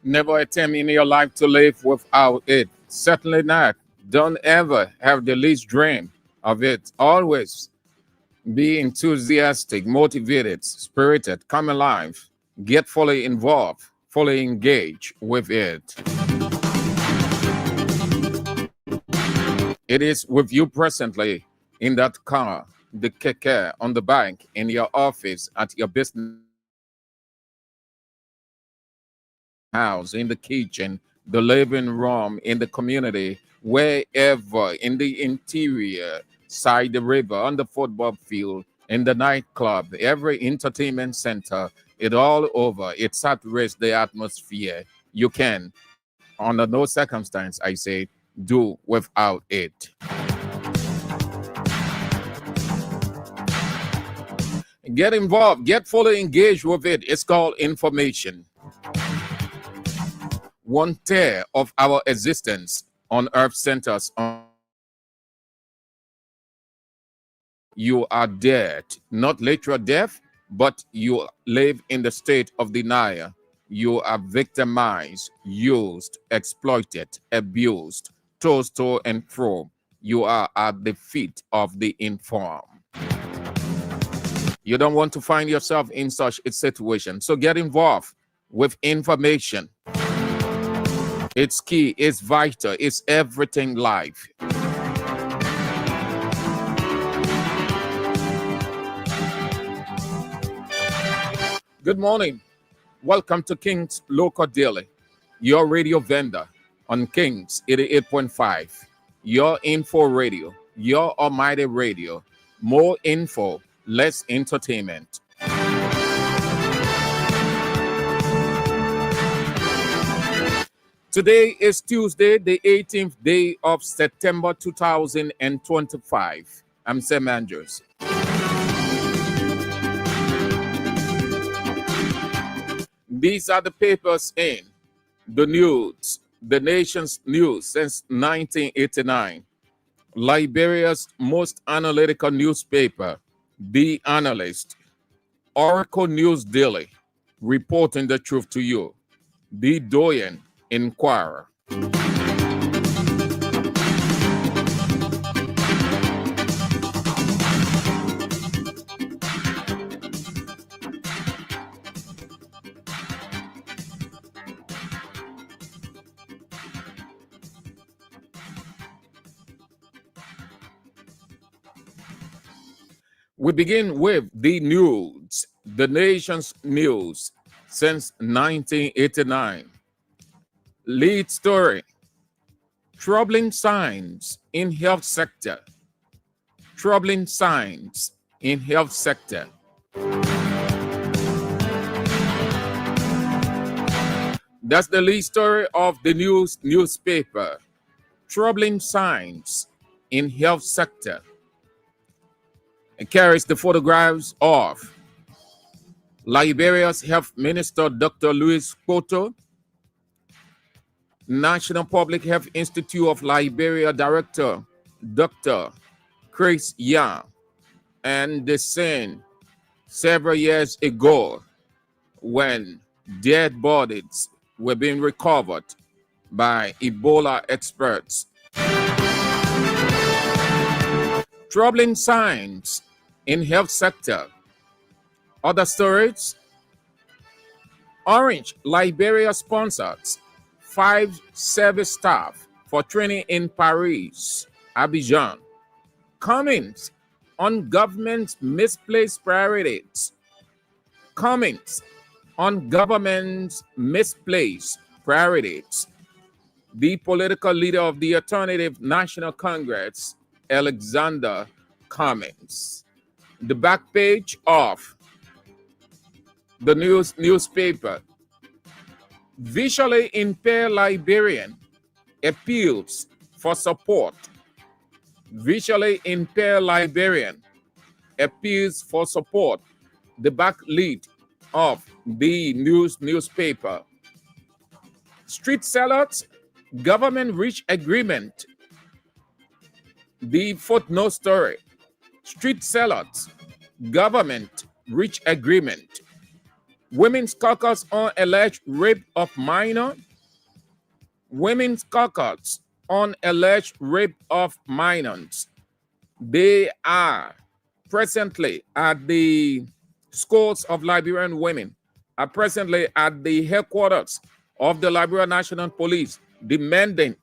Never attempt in your life to live without it. Certainly not. Don't ever have the least dream of it. Always be enthusiastic, motivated, spirited, come alive, get fully involved, fully engaged with it. It is with you presently in that car, the keke, on the bank, in your office, at your business house, in the kitchen, the living room, in the community, wherever, in the interior, side the river, on the football field, in the nightclub, every entertainment center, it all over. It saturates the atmosphere. You can, under no circumstance, I say, do without it. Get involved, get fully engaged with it. It's called information. One tear of our existence on earth centers on you are dead, not literal death, but you live in the state of denial. You are victimized, used, exploited, abused, tossed to and fro. You are at the feet of the informed. You don't want to find yourself in such a situation. So get involved with information. It's key, it's vital, it's everything life. Good morning. Welcome to King's Local Daily, your radio vendor on King's 88.5, your info radio, your almighty radio. More info, less entertainment. Today is Tuesday, the 18th day of September 2025. I'm Sam Andrews. These are the papers in the news, the nation's news since 1989. Liberia's most analytical newspaper, The Analyst, Oracle News Daily, reporting the truth to you. The Doyen Inquirer. We begin with the news, the nation's news since 1989. Lead story, troubling signs in health sector. Troubling signs in health sector. That's the lead story of the newspaper. Troubling signs in health sector. It carries the photographs of Liberia's Health Minister, Dr. Louis Poto, National Public Health Institute of Liberia Director, Dr. Chris Young, and the scene several years ago when dead bodies were being recovered by Ebola experts. Troubling signs in health sector. Other stories. Orange, Liberia sponsors 5 service staff for training in Paris, Abidjan. Comments on government's misplaced priorities. Comments on government's misplaced priorities. The political leader of the Alternative National Congress, Alexander, comments. The back page of the newspaper. Visually impaired Liberian appeals for support. Visually impaired Liberian appeals for support. The back lead of the newspaper. Street sellers, government reach agreement. The footnote story. Street sellers, government reach agreement. Women's caucus on alleged rape of minor. Women's caucus on alleged rape of minors. They are presently at the schools of Liberian women, are presently at the headquarters of the Liberian National Police, demanding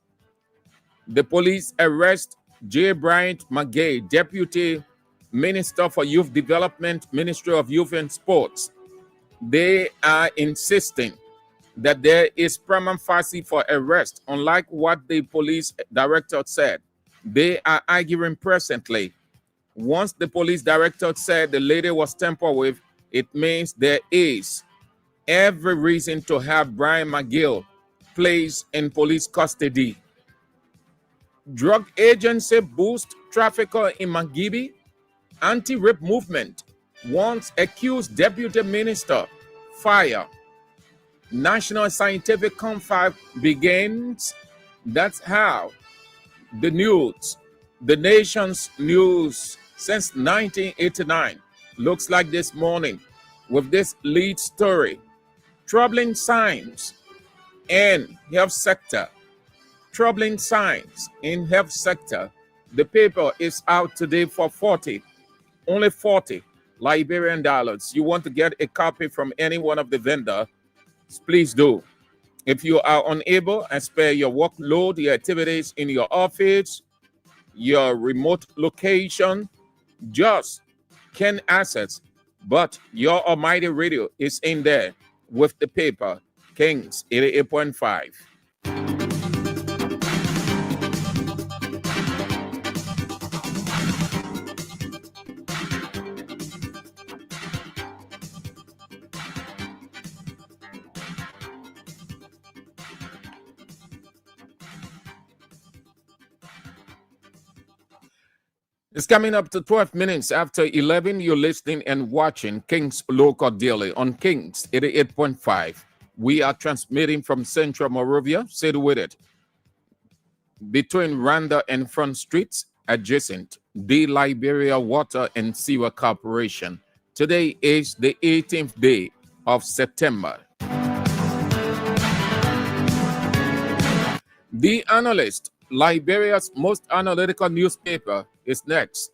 the police arrest J. Bryant McGay, Deputy Minister for Youth Development, Ministry of Youth and Sports. They are insisting that there is prima facie for arrest, unlike what the police director said. They are arguing presently. Once the police director said the lady was tampered with, it means there is every reason to have Brian McGill placed in police custody. Drug agency boost trafficker in Mangibi. Anti-rape movement wants accused deputy minister fire. National Scientific Conference begins. That's how the news, the nation's news since 1989 looks like this morning with this lead story. Troubling signs in health sector. Troubling signs in health sector. The paper is out today for only 40 Liberian dollars. You want to get a copy from any one of the vendors, please do. If you are unable and spare your workload, your activities in your office, your remote location, just can access, but your almighty radio is in there with the paper, Kings 88.5. It's coming up to 12 minutes after 11. You're listening and watching Kings Local Daily on Kings 88.5. We are transmitting from Central Morovia, situated between Randa and Front Streets, adjacent the Liberia Water and Sewer Corporation. Today is the 18th day of September. The Analyst, Liberia's most analytical newspaper, is next.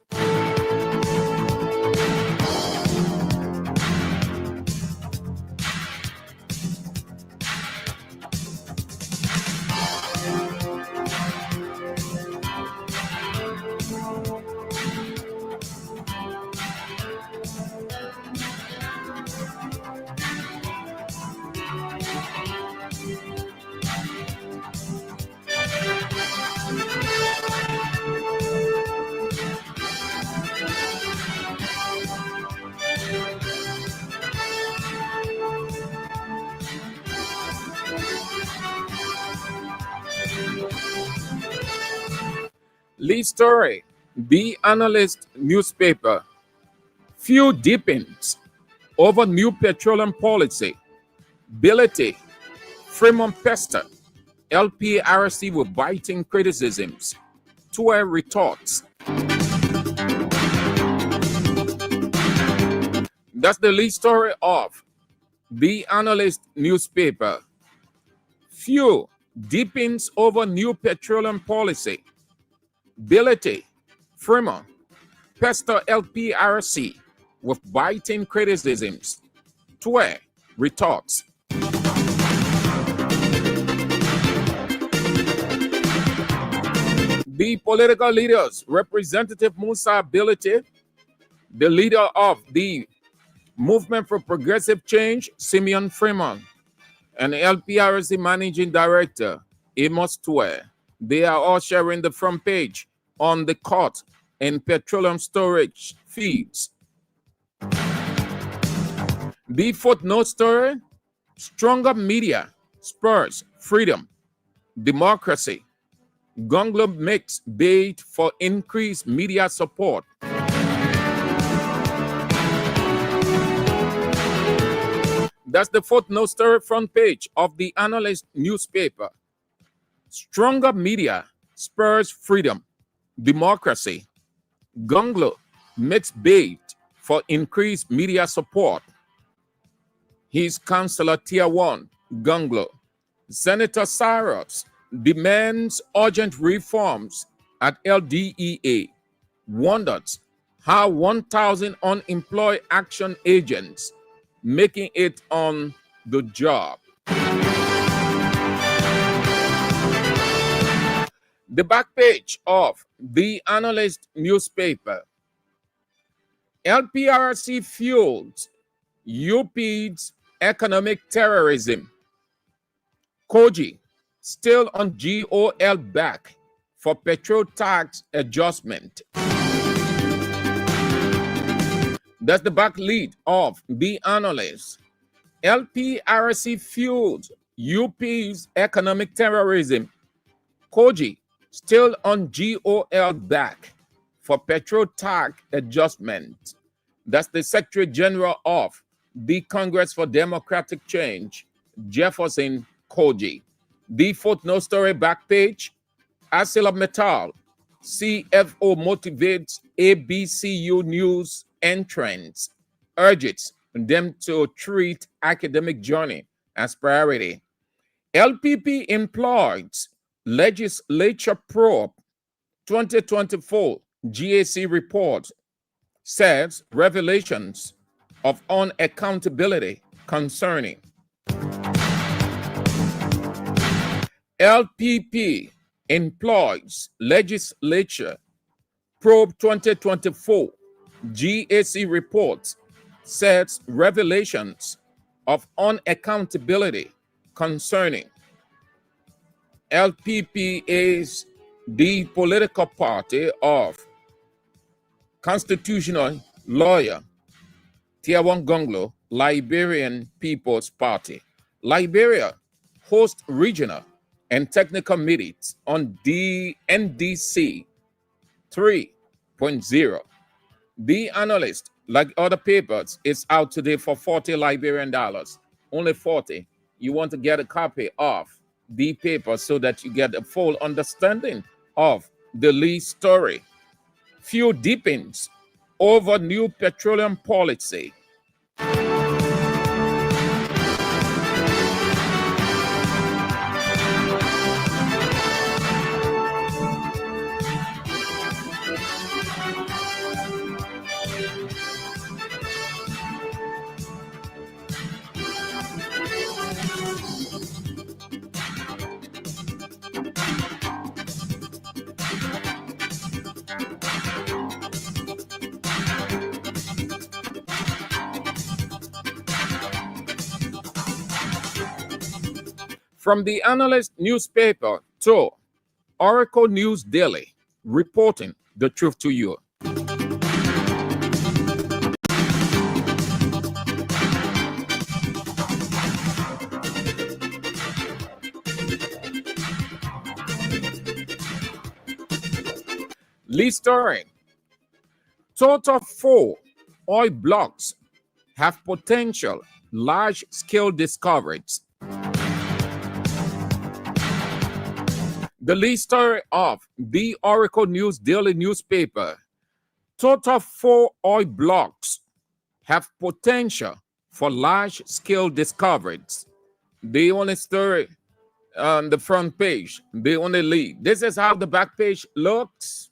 Lead story, The Analyst newspaper. Few deepens over new petroleum policy. Ability, Fremont Pester, LPRC with biting criticisms. Tour retorts. That's the lead story of The Analyst newspaper. Few deepens over new petroleum policy. Ability, Fremont, Pester LPRC with biting criticisms. Tour retorts. The political leaders, Representative Musa Ability, the leader of the Movement for Progressive Change, Simeon Fremont, and LPRC Managing Director, Amos Tour. They are all sharing the front page on the court and petroleum storage feeds. The footnote story, stronger media spurs freedom, democracy. Gonglo makes bid for increased media support. That's the footnote story front page of The Analyst newspaper. Stronger media spurs freedom, democracy. Gonglo makes bid for increased media support. His Councillor Tier 1, Gunglo. Senator Cyrus demands urgent reforms at LDEA. Wonders how 1,000 unemployed action agents making it on the job. The back page of the Analyst newspaper. LPRC fuels UP's economic terrorism. Koji still on GOL back for petrol tax adjustment. That's the back lead of the Analyst. LPRC fuels UP's economic terrorism. Koji still on GOL back for petrol tax adjustment. That's the Secretary General of the Congress for Democratic Change, Jefferson Koji. The footnote story back page. ArcelorMittal CFO motivates ABCU News entrants, urges them to treat academic journey as priority. LPP employs legislature probe 2024 GAC report says revelations of unaccountability concerning. LPP employs legislature probe 2024 GAC report sets revelations of unaccountability concerning. LPP is the political party of constitutional lawyer Tier 1 Gunglo, Liberian People's Party. Liberia hosts regional and technical meetings on the NDC 3.0. The Analyst, like other papers, is out today for $40 Liberian dollars. Only 40. You want to get a copy of the paper so that you get a full understanding of the lead story. Few deepens over new petroleum policy. From the Analyst newspaper to Oracle News Daily, reporting the truth to you. Lead story. Total 4 oil blocks have potential large-scale discoveries. The lead story of the Oracle News Daily newspaper. Total 4 oil blocks have potential for large-scale discoveries. The only story on the front page, the only lead. This is how the back page looks.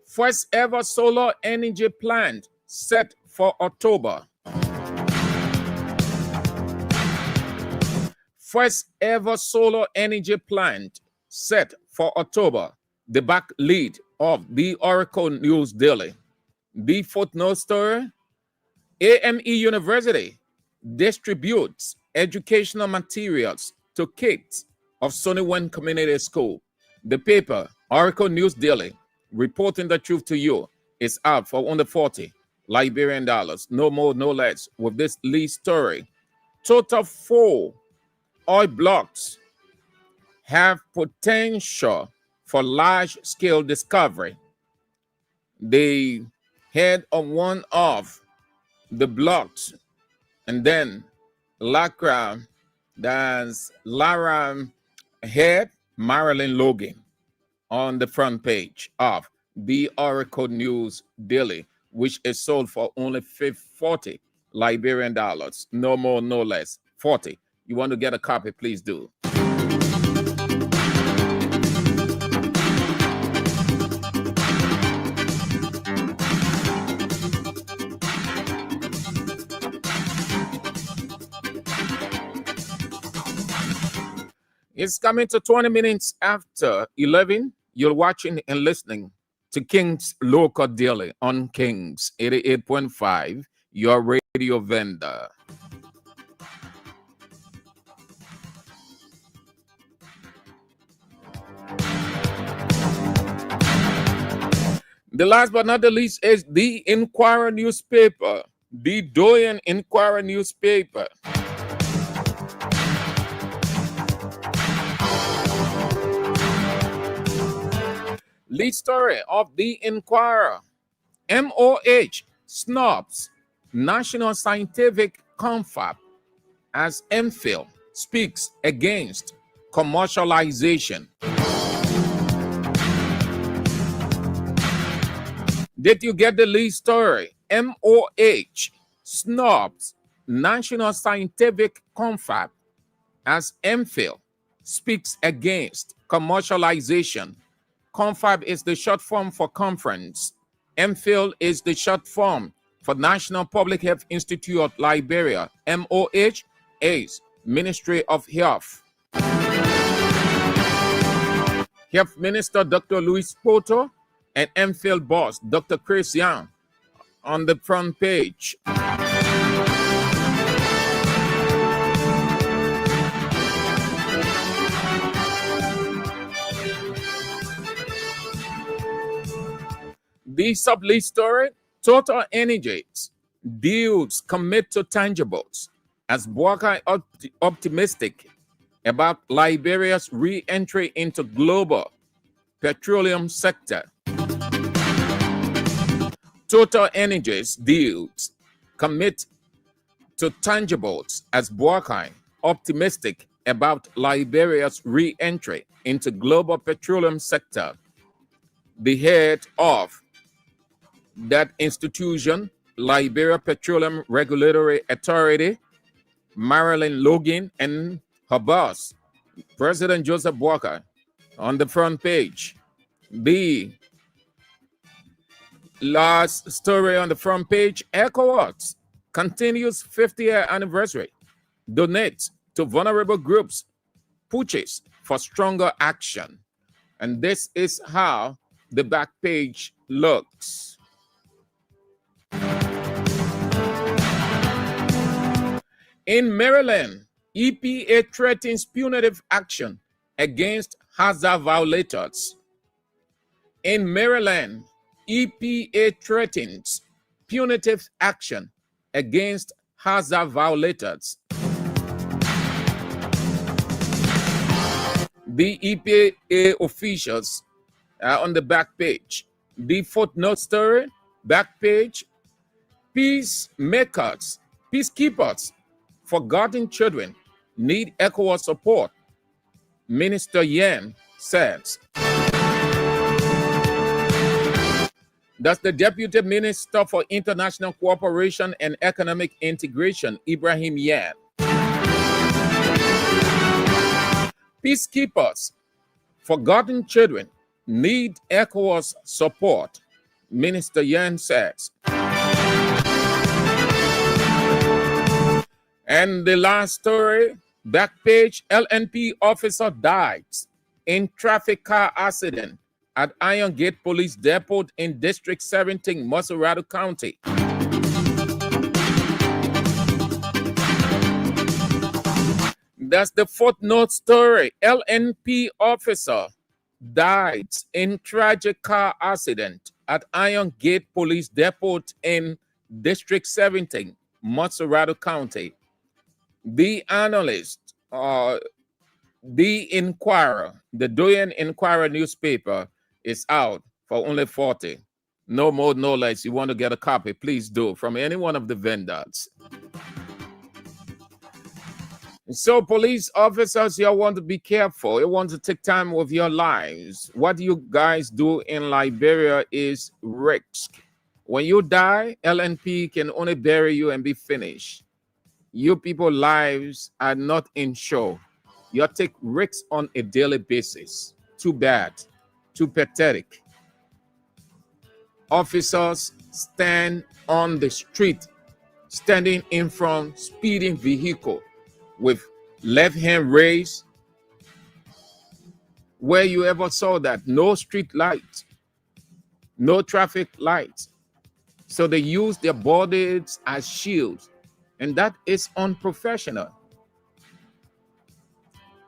First ever solar energy plant set for October. First ever solar energy plant set for October. The back lead of the Oracle News Daily. The footnote story. AME University distributes educational materials to kids of Sunnywen Community School. The paper, Oracle News Daily, reporting the truth to you, is out for under 40 Liberian dollars. No more, no less, with this lead story. Total 4 oil blocks have potential for large-scale discovery. The head of one of the blocks, and then Lacra, that's Lara head, Marilyn Logan, on the front page of the Oracle News Daily. which is sold for only 40 Liberian dollars. No more, no less. 40. You want to get a copy, please do. It's coming to 20 minutes after 11. You're watching and listening to King's Local Daily on King's 88.5, your radio vendor. The last but not the least is the Inquirer newspaper, the Doyen Inquirer newspaper. Lead story of the Inquirer: MOH snubs National Scientific Confab as MPhil speaks against commercialization. Did you get the lead story? MOH snubs National Scientific Confab as MPhil speaks against commercialization. Confab is the short form for conference. MPhil is the short form for National Public Health Institute of Liberia. MOH is Ministry of Health. Health Minister Dr. Louis Poto and MPhil boss Dr. Chris Young on the front page. The sub-lead story: Total Energies deals commit to tangibles as Buakai optimistic about Liberia's re-entry into global petroleum sector. Total Energies deals commit to tangibles as Buakai optimistic about Liberia's re-entry into global petroleum sector. The head of that institution, Liberia Petroleum Regulatory Authority, Marilyn Logan, and her boss, President Joseph Boakai, on the front page. The last story on the front page: ECOWAS continues 50th anniversary, donates to vulnerable groups, pushes for stronger action. And this is how the back page looks. In Maryland, EPA threatens punitive action against hazard violators. In Maryland, EPA threatens punitive action against hazard violators. The EPA officials are on the back page. The footnote story, back page: peacemakers, peacekeepers, forgotten children need ECOWAS support, Minister Yen says. That's the Deputy Minister for International Cooperation and Economic Integration, Ibrahim Yen. Peacekeepers, forgotten children need ECOWAS support, Minister Yen says. And the last story, back page: LNP officer dies in traffic car accident at Iron Gate Police Depot in District 17, Moserado County. That's the footnote story. LNP officer died in tragic car accident at Iron Gate Police Depot in District 17, Moserado County. The analyst, the Inquirer, the Doyen Inquirer newspaper is out for only 40. No more, no less. You want to get a copy, please do, from any one of the vendors. So police officers, you want to be careful. You want to take time with your lives. What you guys do in Liberia is risk. When you die, LNP can only bury you and be finished. You people lives are not insured. You take risks on a daily basis. Too bad. Too pathetic. Officers stand on the street, standing in front speeding vehicle with left hand raised. Where you ever saw that? No street light, no traffic lights. So they use their bodies as shields, and that is unprofessional.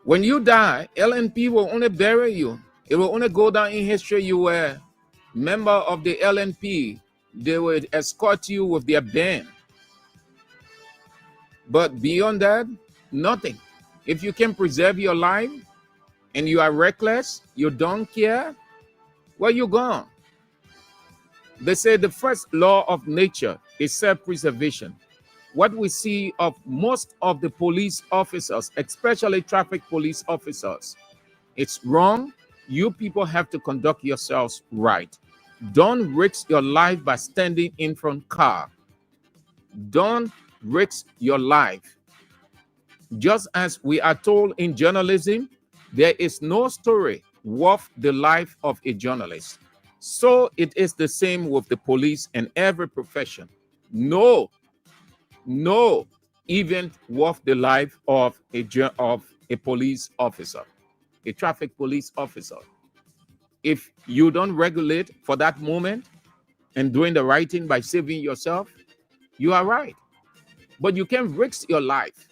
When you die, LNP will only bury you. It will only go down in history you were member of the LNP. They will escort you with their band. But beyond that, nothing. If you can preserve your life and you are reckless, you don't care, well, you're gone. They say the first law of nature is self-preservation. What we see of most of the police officers, especially traffic police officers, it's wrong. You people have to conduct yourselves right. Don't risk your life by standing in front car. Don't risk your life. Just as we are told in journalism, there is no story worth the life of a journalist. So it is the same with the police and every profession. No event worth the life of a police officer, a traffic police officer. If you don't regulate for that moment and doing the right thing by saving yourself, you are right. But you can risk your life.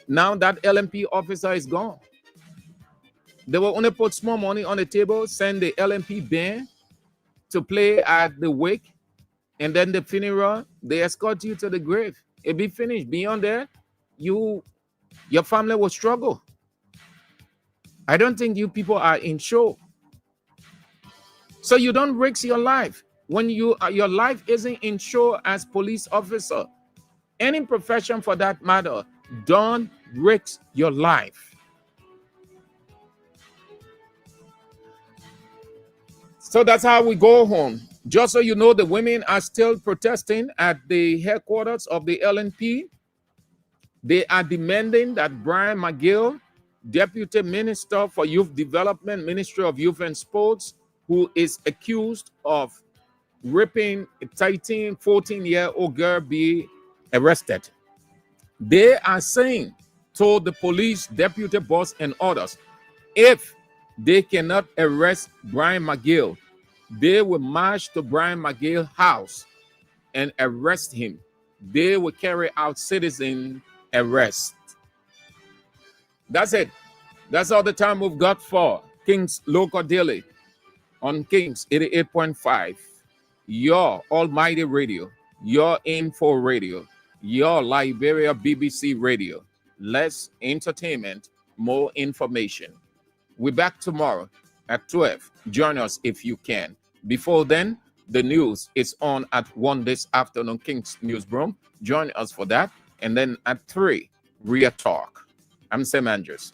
Now that LMP officer is gone. They will only put small money on the table, send the LMP band to play at the wake, and then the funeral, they escort you to the grave. It be finished. Beyond that, your family will struggle. I don't think you people are insured. So you don't risk your life. When your life isn't insured as police officer, any profession for that matter, don't risk your life. So that's how we go home. Just so you know, the women are still protesting at the headquarters of the LNP. They are demanding that Brian McGill, Deputy Minister for Youth Development, Ministry of Youth and Sports, who is accused of raping a 13, 14-year-old girl, be arrested. They are saying, told the police, deputy boss, and others, if they cannot arrest Brian McGill, they will march to Brian McGill's house and arrest him. They will carry out citizen arrest. That's it. That's all the time we've got for King's Local Daily on King's 88.5, your almighty radio, your info radio, your Liberia BBC radio. Less entertainment, more information. We're back tomorrow at 12. Join us if you can. Before then, the news is on at 1 this afternoon, King's Newsroom. Join us for that. And then at 3, Real Talk. I'm Sam Andrews.